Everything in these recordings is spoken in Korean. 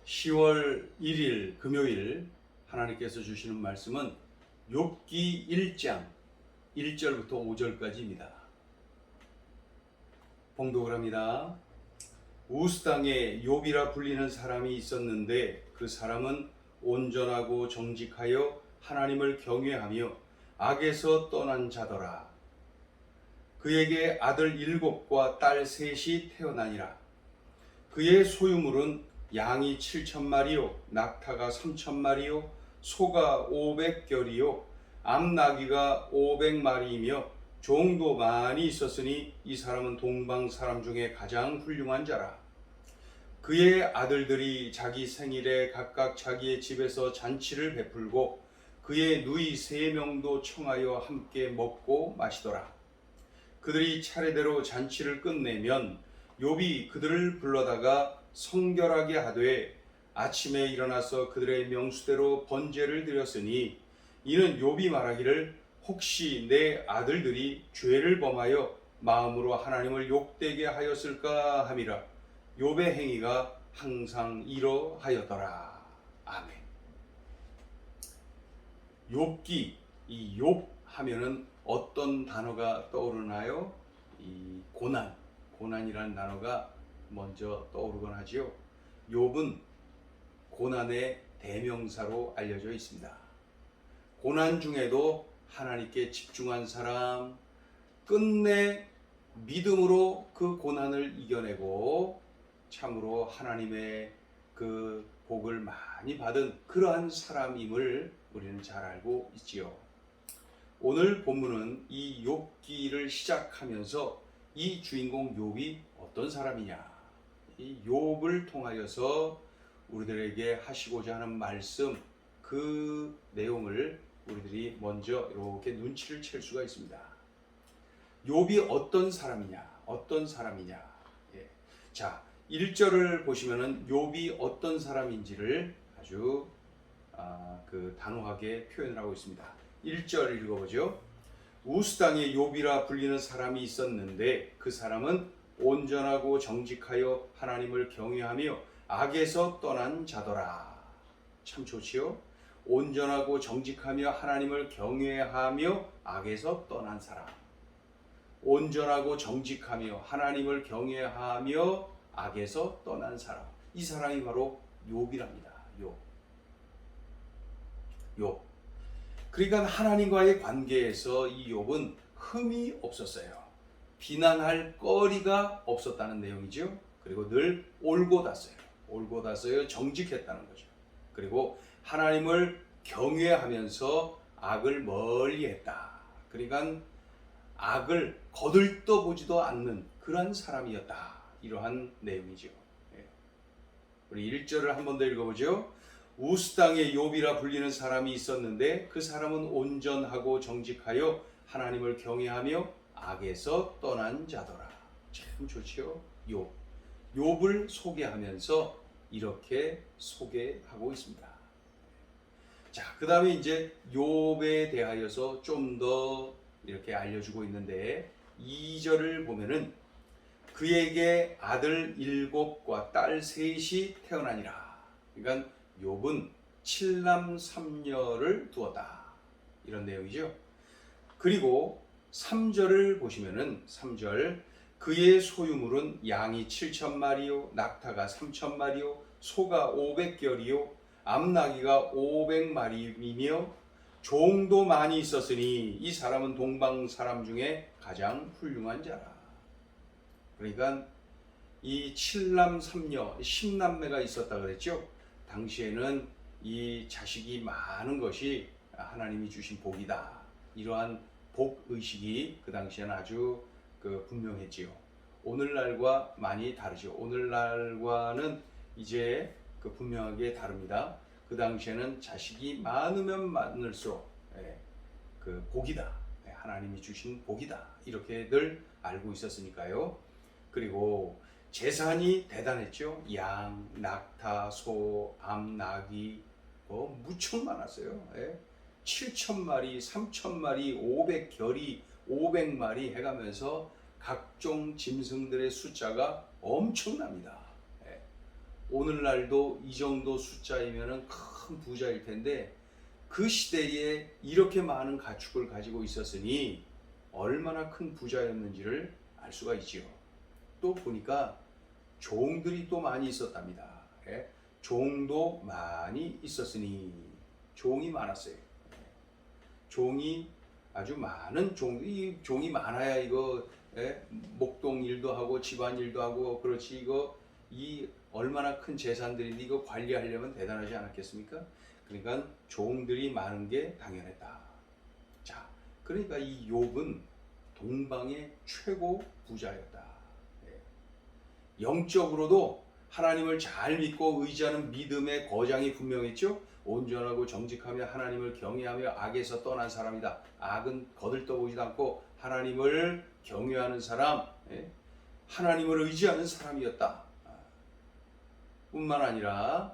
10월 1일 금요일 하나님께서 주시는 말씀은 욥기 1장 1절부터 5절까지입니다. 봉독을 합니다. 우스 땅에 욥이라 불리는 사람이 있었는데 그 사람은 온전하고 정직하여 하나님을 경외하며 악에서 떠난 자더라. 그에게 아들 7과 딸 3이 태어나니라. 그의 소유물은 양이 7,000마리요 낙타가 3,000마리요 소가 500결이요 암나귀가 500마리이며 종도 많이 있었으니 이 사람은 동방 사람 중에 가장 훌륭한 자라. 그의 아들들이 자기 생일에 각각 자기의 집에서 잔치를 베풀고 그의 누이 3명도 청하여 함께 먹고 마시더라. 그들이 차례대로 잔치를 끝내면 욥이 그들을 불러다가 성결하게 하되 아침에 일어나서 그들의 명수대로 번제를 드렸으니 이는 욥이 말하기를 혹시 내 아들들이 죄를 범하여 마음으로 하나님을 욕되게 하였을까 함이라. 욥의 행위가 항상 이러하였더라. 아멘. 욥기, 이 욥 하면은 어떤 단어가 떠오르나요? 이 고난이라는 단어가 먼저 떠오르곤 하지요. 욥은 고난의 대명사로 알려져 있습니다. 고난 중에도 하나님께 집중한 사람, 끝내 믿음으로 그 고난을 이겨내고 참으로 하나님의 그 복을 많이 받은 그러한 사람임을 우리는 잘 알고 있지요. 오늘 본문은 이 욥기를 시작하면서 이 주인공 욥이 어떤 사람이냐, 이 욥을 통하여서 우리들에게 하시고자 하는 말씀, 그 내용을 우리들이 먼저 이렇게 눈치를 챌 수가 있습니다. 욥이 어떤 사람이냐. 예. 자, 1절을 보시면은 욥이 어떤 사람인지를 아주 단호하게 표현을 하고 있습니다. 1절 읽어보죠. 우스 땅에 욥이라 불리는 사람이 있었는데 그 사람은 온전하고 정직하여 하나님을 경외하며 악에서 떠난 자더라. 참 좋지요? 온전하고 정직하며 하나님을 경외하며 악에서 떠난 사람. 온전하고 정직하며 하나님을 경외하며 악에서 떠난 사람. 이 사람이 바로 욥이랍니다. 욥. 그러니까 하나님과의 관계에서 이 욥은 흠이 없었어요. 비난할 거리가 없었다는 내용이죠. 그리고 늘 옳고 닿았어요. 정직했다는 거죠. 그리고 하나님을 경외하면서 악을 멀리했다. 그러니까 악을 거들떠보지도 않는 그런 사람이었다. 이러한 내용이죠. 우리 1절을 한 번 더 읽어보죠. 우스 땅에 욥이라 불리는 사람이 있었는데 그 사람은 온전하고 정직하여 하나님을 경외하며 악에서 떠난 자더라. 참 좋지요. 욥을 소개하면서 이렇게 소개하고 있습니다. 자, 그 다음에 이제 욥에 대하여서 좀 더 이렇게 알려주고 있는데 2절을 보면은 그에게 아들 7과 딸 3이 태어나니라. 그러니까 욥은 7남 3녀를 두었다. 이런 내용이죠. 그리고 3절을 보시면은 3절 그의 소유물은 양이 7,000마리요 낙타가 3,000마리요 소가 500결이요 암나귀가 500마리이며 종도 많이 있었으니 이 사람은 동방 사람 중에 가장 훌륭한 자라. 그러니까 이 7남 3녀 10남매가 있었다 그랬죠. 당시에는 이 자식이 많은 것이 하나님이 주신 복이다. 이러한 복 의식이 그 당시에는 아주 분명했지요. 오늘날과 많이 다르죠. 오늘날과는 이제 분명하게 다릅니다. 그 당시에는 자식이 많으면 많을수록 복이다. 하나님이 주신 복이다. 이렇게 늘 알고 있었으니까요. 그리고 재산이 대단했죠. 양, 낙타, 소, 암, 나귀 무척 많았어요. 7,000마리, 3,000마리, 500결이, 500마리 해가면서 각종 짐승들의 숫자가 엄청납니다. 오늘날도 이 정도 숫자이면은 큰 부자일 텐데 그 시대에 이렇게 많은 가축을 가지고 있었으니 얼마나 큰 부자였는지를 알 수가 있지요. 또 보니까 종들이 또 많이 있었답니다. 예? 종도 많이 있었으니 종이 많았어요. 예. 종이 아주 많은 이 종이 많아야 이거 예? 목동 일도 하고 집안 일도 하고 그렇지 이거 이 얼마나 큰 재산들인데 이거 관리하려면 대단하지 않았겠습니까? 그러니까 종들이 많은 게 당연했다. 자, 그러니까 이 욥은 동방의 최고 부자였다. 예. 영적으로도 하나님을 잘 믿고 의지하는 믿음의 거장이 분명했죠. 온전하고 정직하며 하나님을 경외하며 악에서 떠난 사람이다. 악은 거들떠보지도 않고 하나님을 경외하는 사람, 예? 하나님을 의지하는 사람이었다. 뿐만 아니라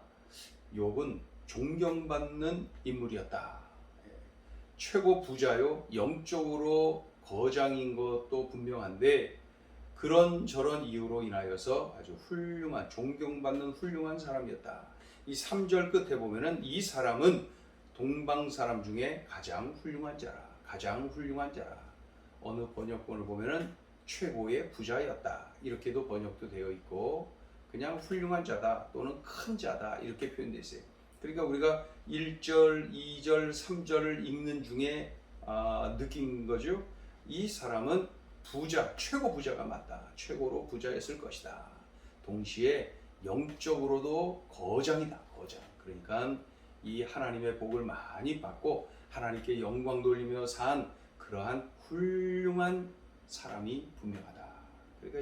욥은 존경받는 인물이었다. 예. 최고 부자요, 영적으로 거장인 것도 분명한데 그런 저런 이유로 인하여서 아주 훌륭한 존경받는 훌륭한 사람이었다. 이 3절 끝에 보면은 이 사람은 동방 사람 중에 가장 훌륭한 자라. 가장 훌륭한 자라. 어느 번역본을 보면은 최고의 부자였다. 이렇게도 번역도 되어 있고 그냥 훌륭한 자다 또는 큰 자다 이렇게 표현되어 있어요. 그러니까 우리가 1절, 2절, 3절을 읽는 중에 느낀 거죠. 이 사람은 부자, 최고 부자가 맞다. 최고로 부자였을 것이다. 동시에 영적으로도 거장이다. 거장. 그러니까 이 하나님의 복을 많이 받고 하나님께 영광 돌리며 산 그러한 훌륭한 사람이 분명하다. 그러니까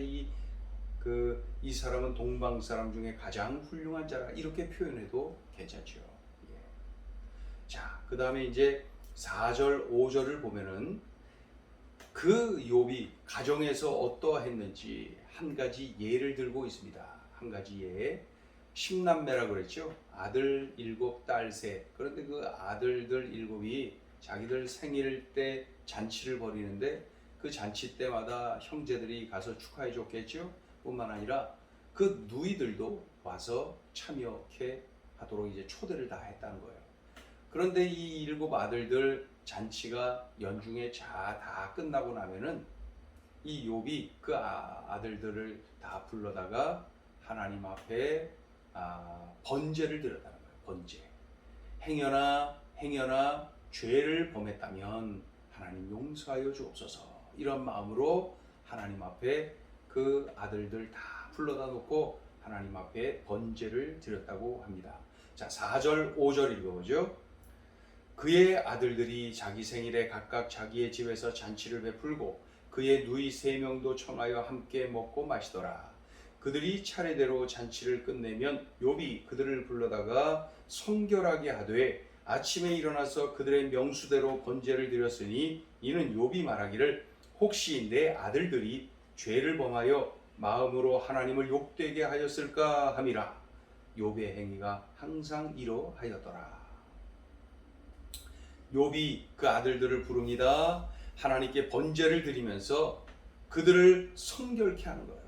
이 사람은 동방 사람 중에 가장 훌륭한 자라 이렇게 표현해도 괜찮죠. 예. 자, 그 다음에 이제 4절, 5절을 보면은 그 욥이 가정에서 어떠했는지 한 가지 예를 들고 있습니다. 한 가지 예. 10남매라고 그랬죠. 아들 7, 딸 3. 그런데 그 아들들 7이 자기들 생일 때 잔치를 벌이는데 그 잔치 때마다 형제들이 가서 축하해 줬겠죠. 뿐만 아니라 그 누이들도 와서 참여케 하도록 이제 초대를 다 했다는 거예요. 그런데 이 7 아들들 잔치가 연중에 다 끝나고 나면은 이 욥이 그 아들들을 다 불러다가 하나님 앞에 번제를 드렸다는 거예요. 번제. 행여나 죄를 범했다면 하나님 용서하여 주옵소서. 이런 마음으로 하나님 앞에 그 아들들 다 불러다 놓고 하나님 앞에 번제를 드렸다고 합니다. 자, 4절, 5절 읽어보죠. 그의 아들들이 자기 생일에 각각 자기의 집에서 잔치를 베풀고 그의 누이 3명도 청하여 함께 먹고 마시더라. 그들이 차례대로 잔치를 끝내면 욥이 그들을 불러다가 성결하게 하되 아침에 일어나서 그들의 명수대로 번제를 드렸으니 이는 욥이 말하기를 혹시 내 아들들이 죄를 범하여 마음으로 하나님을 욕되게 하였을까 함이라. 욥의 행위가 항상 이러하였더라. 욥이 그 아들들을 부릅니다. 하나님께 번제를 드리면서 그들을 성결케 하는 거예요.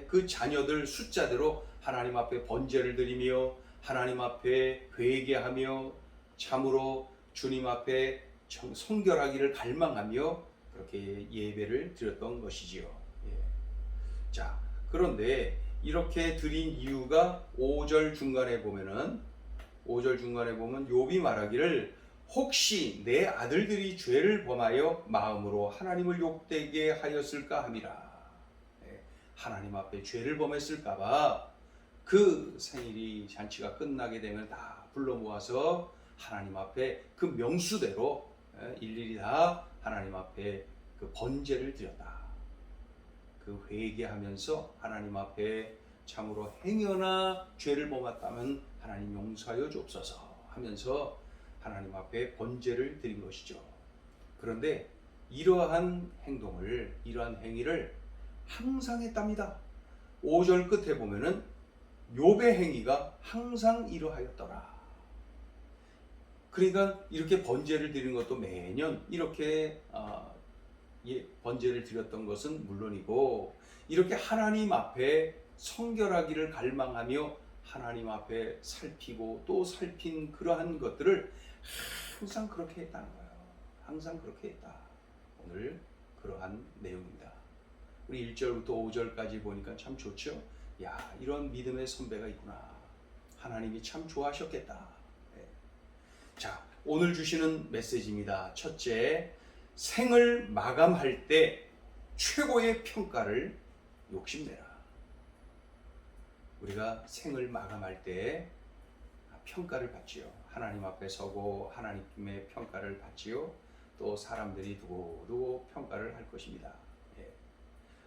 그 자녀들 숫자대로 하나님 앞에 번제를 드리며 하나님 앞에 회개하며 참으로 주님 앞에 성결하기를 갈망하며 그렇게 예배를 드렸던 것이지요. 예. 자, 그런데 이렇게 드린 이유가 5절 중간에 보면 욥이 말하기를 혹시 내 아들들이 죄를 범하여 마음으로 하나님을 욕되게 하였을까 함이라. 예. 하나님 앞에 죄를 범했을까봐 그 생일이 잔치가 끝나게 되면 다 불러 모아서 하나님 앞에 그 명수대로 일일이 다 하나님 앞에 그 번제를 드렸다. 그 회개하면서 하나님 앞에 참으로 행여나 죄를 범했다면 하나님 용서하여 주옵소서 하면서 하나님 앞에 번제를 드린 것이죠. 그런데 이러한 행위를 항상 했답니다. 5절 끝에 보면은 욥의 행위가 항상 이러하였더라. 그러니까 이렇게 번제를 드린 것도 매년 이렇게 번제를 드렸던 것은 물론이고 이렇게 하나님 앞에 성결하기를 갈망하며 하나님 앞에 살피고 또 살핀 그러한 것들을 항상 그렇게 했다는 거예요. 항상 그렇게 했다. 오늘 그러한 내용입니다. 우리 1절부터 5절까지 보니까 참 좋죠. 야, 이런 믿음의 선배가 있구나. 하나님이 참 좋아하셨겠다. 네. 자, 오늘 주시는 메시지입니다. 첫째, 생을 마감할 때 최고의 평가를 욕심내라. 우리가 생을 마감할 때 평가를 받지요. 하나님 앞에 서고 하나님의 평가를 받지요. 또 사람들이 두고두고 평가를 할 것입니다.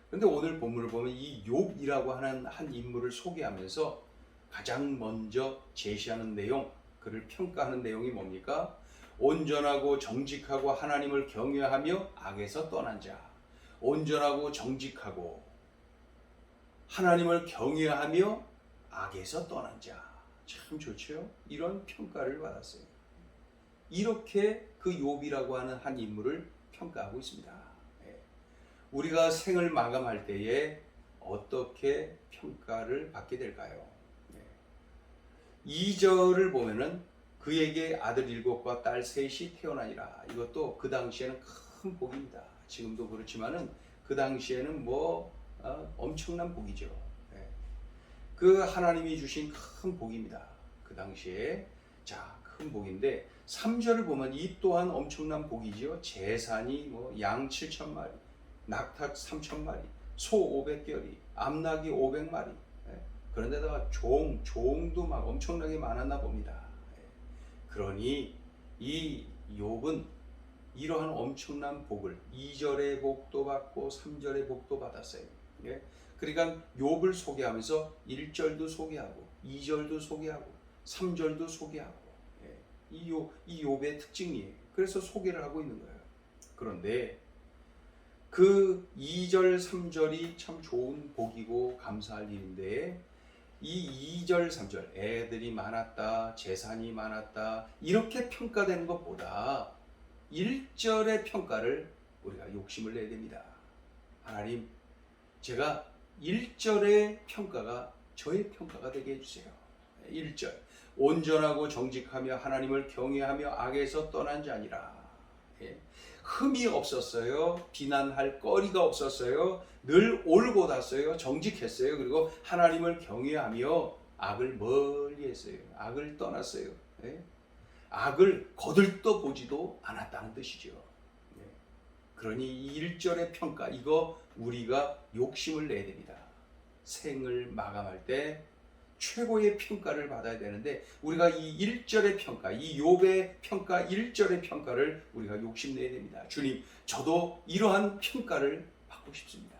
그런데 오늘 본문을 보면 이 욥이라고 하는 한 인물을 소개하면서 가장 먼저 제시하는 내용, 그를 평가하는 내용이 뭡니까? 온전하고 정직하고 하나님을 경외하며 악에서 떠난 자. 온전하고 정직하고 하나님을 경외하며 악에서 떠난 자. 참 좋죠? 이런 평가를 받았어요. 이렇게 그 욥이라고 하는 한 인물을 평가하고 있습니다. 우리가 생을 마감할 때에 어떻게 평가를 받게 될까요? 2절을 보면은 그에게 아들 7과 딸 3이 태어나니라. 이것도 그 당시에는 큰 복입니다. 지금도 그렇지만은 그 당시에는 엄청난 복이죠. 그 하나님이 주신 큰 복입니다. 그 당시에. 자, 큰 복인데 3절을 보면 이 또한 엄청난 복이지요. 재산이 양 7,000마리, 낙타 3,000마리, 소 500결이, 암낙이 500마리. 그런데다가 종도 막 엄청나게 많았나 봅니다. 그러니 이 욥은 이러한 엄청난 복을 2절의 복도 받고 3절의 복도 받았어요. 그러니까 욥을 소개하면서 1절도 소개하고 2절도 소개하고 3절도 소개하고 이 욥의 특징이에요. 그래서 소개를 하고 있는 거예요. 그런데 그 2절, 3절이 참 좋은 복이고 감사할 일인데 이 2절, 3절 애들이 많았다, 재산이 많았다 이렇게 평가되는 것보다 1절의 평가를 우리가 욕심을 내야 됩니다. 하나님, 제가 1절의 평가가 저의 평가가 되게 해주세요. 1절, 온전하고 정직하며 하나님을 경외하며 악에서 떠난 자니라. 흠이 없었어요. 비난할 거리가 없었어요. 늘 옳고 닿았어요. 정직했어요. 그리고 하나님을 경외하며 악을 멀리했어요. 악을 떠났어요. 악을 거들떠 보지도 않았다는 뜻이죠. 그러니 이 1절의 평가, 이거 우리가 욕심을 내야 됩니다. 생을 마감할 때 최고의 평가를 받아야 되는데 우리가 이 1절의 평가, 이 욥의 평가 1절의 평가를 우리가 욕심내야 됩니다. 주님, 저도 이러한 평가를 받고 싶습니다.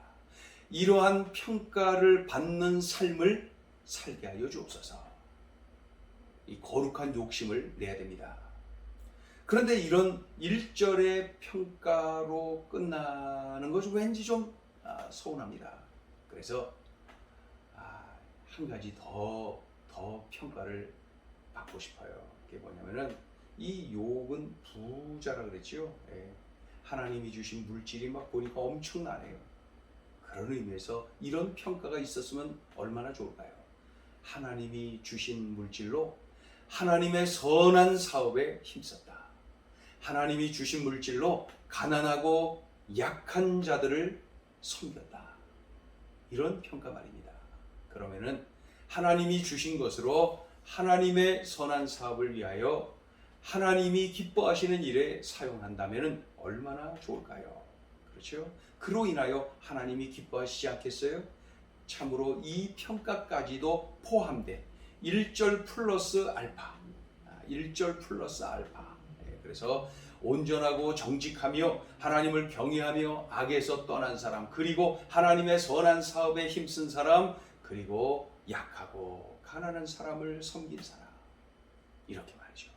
이러한 평가를 받는 삶을 살게 하여 주옵소서. 이 거룩한 욕심을 내야 됩니다. 그런데 이런 1절의 평가로 끝나는 것이 왠지 좀 서운합니다. 그래서 한 가지 더 평가를 받고 싶어요. 그게 뭐냐면은 이 욥은 부자라 그랬죠. 하나님이 주신 물질이 막 보니까 엄청나네요. 그런 의미에서 이런 평가가 있었으면 얼마나 좋을까요? 하나님이 주신 물질로 하나님의 선한 사업에 힘썼다. 하나님이 주신 물질로 가난하고 약한 자들을 섬겼다. 이런 평가 말입니다. 그러면은 하나님이 주신 것으로 하나님의 선한 사업을 위하여 하나님이 기뻐하시는 일에 사용한다면 얼마나 좋을까요? 그렇죠? 그로 인하여 하나님이 기뻐하시지 않겠어요? 참으로 이 평가까지도 포함된 1절 플러스 알파, 1절 플러스 알파. 그래서 온전하고 정직하며 하나님을 경외하며 악에서 떠난 사람, 그리고 하나님의 선한 사업에 힘쓴 사람, 그리고 약하고 가난한 사람을 섬긴 사람, 이렇게 말이죠.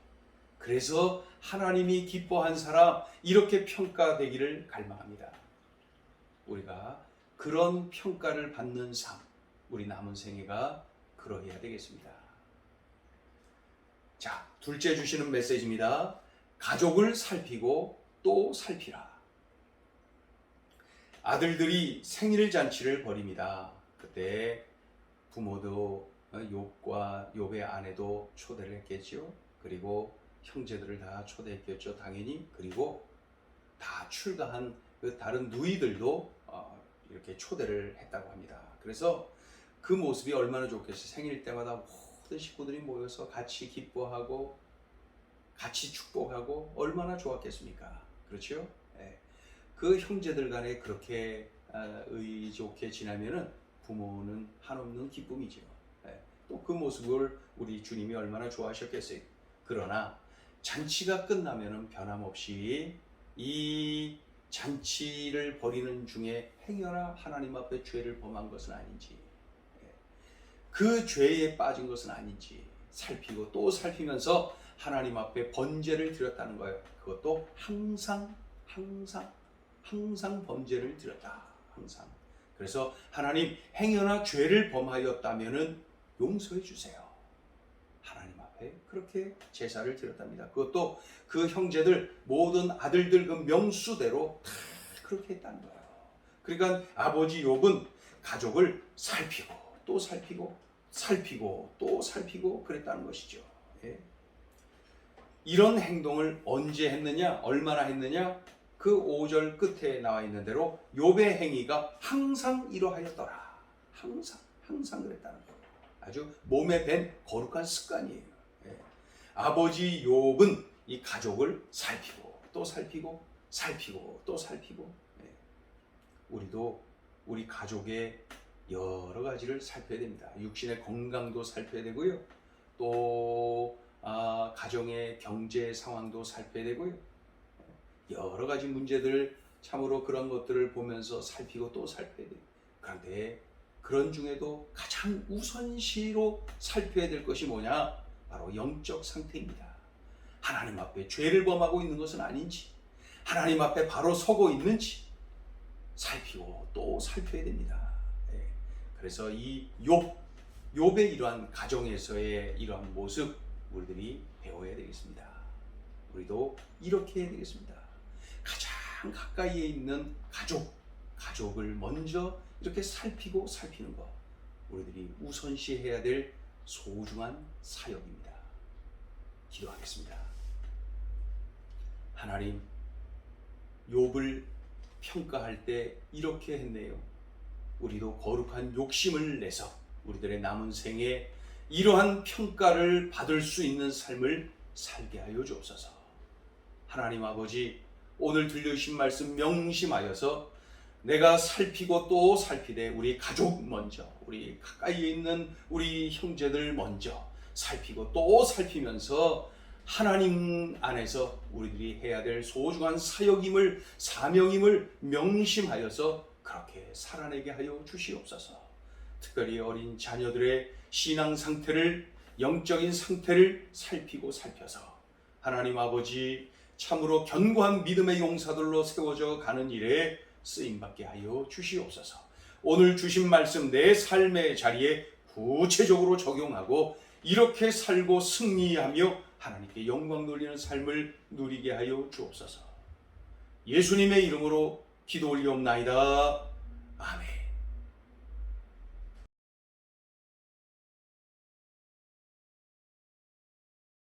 그래서 하나님이 기뻐한 사람, 이렇게 평가되기를 갈망합니다. 우리가 그런 평가를 받는 삶, 우리 남은 생애가 그러해야 되겠습니다. 자, 둘째 주시는 메시지입니다. 가족을 살피고 또 살피라. 아들들이 생일 잔치를 벌입니다. 그때 부모도 욥과 욥의 아내도 초대를 했겠죠. 그리고 형제들을 다 초대했겠죠, 당연히. 그리고 다 출가한 그 다른 누이들도 이렇게 초대를 했다고 합니다. 그래서 그 모습이 얼마나 좋겠어요. 생일 때마다 모든 식구들이 모여서 같이 기뻐하고 같이 축복하고 얼마나 좋았겠습니까? 그렇죠? 예. 그 형제들 간에 그렇게 의좋게 지나면은 부모는 한없는 기쁨이죠. 예. 또 그 모습을 우리 주님이 얼마나 좋아하셨겠어요. 그러나 잔치가 끝나면은 변함없이 이 잔치를 벌이는 중에 행여나 하나님 앞에 죄를 범한 것은 아닌지, 그 죄에 빠진 것은 아닌지 살피고 또 살피면서 하나님 앞에 번제를 드렸다는 거예요. 그것도 항상 번제를 드렸다. 항상. 그래서 하나님, 행여나 죄를 범하였다면은 용서해 주세요. 하나님 앞에 그렇게 제사를 드렸답니다. 그것도 그 형제들 모든 아들들 그 명수대로 다 그렇게 했다는 거예요. 그러니까 아버지 욥은 가족을 살피고 또 살피고 또 살피고 그랬다는 것이죠. 예. 이런 행동을 언제 했느냐, 얼마나 했느냐, 그 5절 끝에 나와 있는 대로 욥의 행위가 항상 이러하였더라. 항상 그랬다는 거예요. 아주 몸에 밴 거룩한 습관이에요. 예. 아버지 욥은 이 가족을 살피고 또 살피고 또 살피고, 예. 우리도 우리 가족의 여러 가지를 살펴야 됩니다. 육신의 건강도 살펴야 되고요. 또 가정의 경제 상황도 살펴야 되고요. 여러 가지 문제들, 참으로 그런 것들을 보면서 살피고 또 살펴야 돼요. 그런데 그런 중에도 가장 우선시로 살펴야 될 것이 뭐냐? 바로 영적 상태입니다. 하나님 앞에 죄를 범하고 있는 것은 아닌지, 하나님 앞에 바로 서고 있는지 살피고 또 살펴야 됩니다. 네. 그래서 이 욥의 이러한 가정에서의 이러한 모습 우리들이 배워야 되겠습니다. 우리도 이렇게 해야 되겠습니다. 가장 가까이에 있는 가족을 먼저 이렇게 살피는 것, 우리들이 우선시해야 될 소중한 사역입니다. 기도하겠습니다. 하나님, 욥을 평가할 때 이렇게 했네요. 우리도 거룩한 욕심을 내서 우리들의 남은 생에 이러한 평가를 받을 수 있는 삶을 살게 하여 주옵소서. 하나님 아버지, 오늘 들려주신 말씀 명심하여서 내가 살피고 또 살피되 우리 가족 먼저, 우리 가까이에 있는 우리 형제들 먼저 살피고 또 살피면서 하나님 안에서 우리들이 해야 될 소중한 사역임을, 사명임을 명심하여서 그렇게 살아내게 하여 주시옵소서. 특별히 어린 자녀들의 신앙 상태를, 영적인 상태를 살피고 살펴서 하나님 아버지, 참으로 견고한 믿음의 용사들로 세워져 가는 일에 쓰임받게 하여 주시옵소서. 오늘 주신 말씀 내 삶의 자리에 구체적으로 적용하고 이렇게 살고 승리하며 하나님께 영광 돌리는 삶을 누리게 하여 주옵소서. 예수님의 이름으로 기도 올리옵나이다. 아멘.